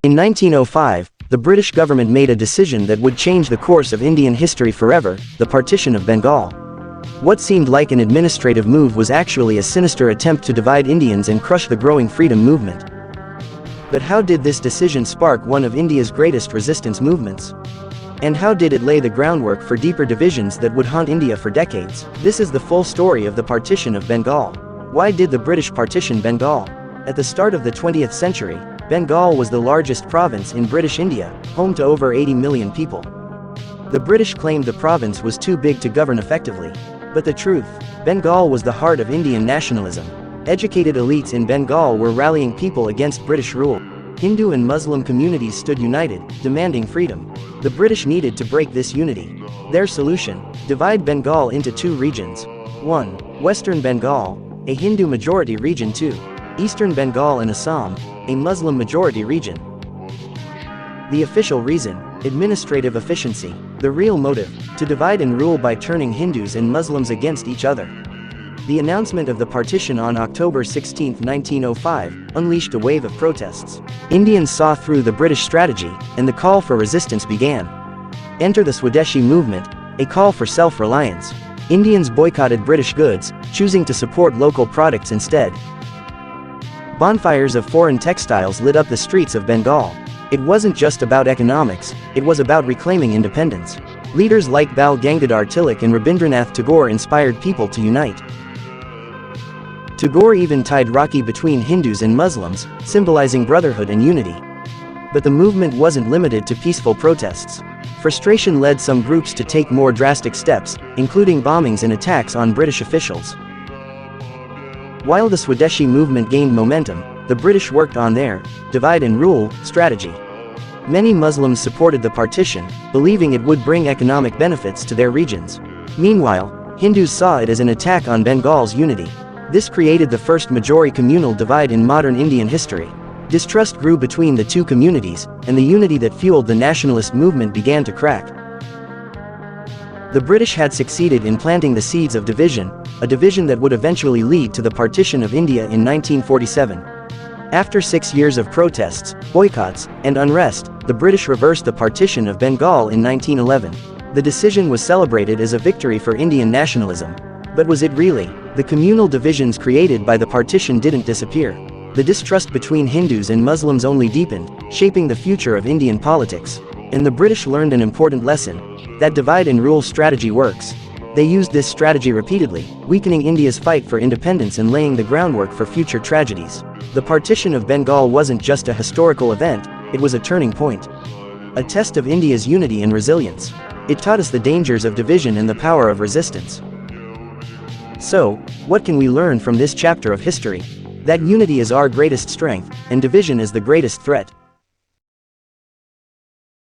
In 1905, the British government made a decision that would change the course of Indian history forever: the Partition of Bengal. What seemed like an administrative move was actually a sinister attempt to divide Indians and crush the growing freedom movement. But how did this decision spark one of India's greatest resistance movements? And how did it lay the groundwork for deeper divisions that would haunt India for decades? This is the full story of the Partition of Bengal. Why did the British partition Bengal? At the start of the 20th century, Bengal was the largest province in British India, home to over 80 million people. The British claimed the province was too big to govern effectively. But the truth: Bengal was the heart of Indian nationalism. Educated elites in Bengal were rallying people against British rule. Hindu and Muslim communities stood united, demanding freedom. The British needed to break this unity. Their solution: divide Bengal into two regions. 1. Western Bengal, a Hindu-majority region. 2. Eastern Bengal and Assam, a Muslim-majority region. The official reason: administrative efficiency. The real motive: to divide and rule by turning Hindus and Muslims against each other. The announcement of the partition on October 16, 1905, unleashed a wave of protests. Indians saw through the British strategy, and the call for resistance began. Enter the Swadeshi Movement, a call for self-reliance. Indians boycotted British goods, choosing to support local products instead. Bonfires of foreign textiles lit up the streets of Bengal. It wasn't just about economics, it was about reclaiming independence. Leaders like Bal Gangadhar Tilak and Rabindranath Tagore inspired people to unite. Tagore even tied Rakhi between Hindus and Muslims, symbolizing brotherhood and unity. But the movement wasn't limited to peaceful protests. Frustration led some groups to take more drastic steps, including bombings and attacks on British officials. While the Swadeshi movement gained momentum, the British worked on their divide and rule strategy. Many Muslims supported the partition, believing it would bring economic benefits to their regions. Meanwhile, Hindus saw it as an attack on Bengal's unity. This created the first majority communal divide in modern Indian history. Distrust grew between the two communities, and the unity that fueled the nationalist movement began to crack. The British had succeeded in planting the seeds of division, a division that would eventually lead to the partition of India in 1947. After 6 years of protests, boycotts, and unrest, the British reversed the partition of Bengal in 1911. The decision was celebrated as a victory for Indian nationalism. But was it really? The communal divisions created by the partition didn't disappear. The distrust between Hindus and Muslims only deepened, shaping the future of Indian politics. And the British learned an important lesson: that divide and rule strategy works. They used this strategy repeatedly, weakening India's fight for independence and laying the groundwork for future tragedies. The partition of Bengal wasn't just a historical event, it was a turning point. A test of India's unity and resilience. It taught us the dangers of division and the power of resistance. So, what can we learn from this chapter of history? That unity is our greatest strength, and division is the greatest threat.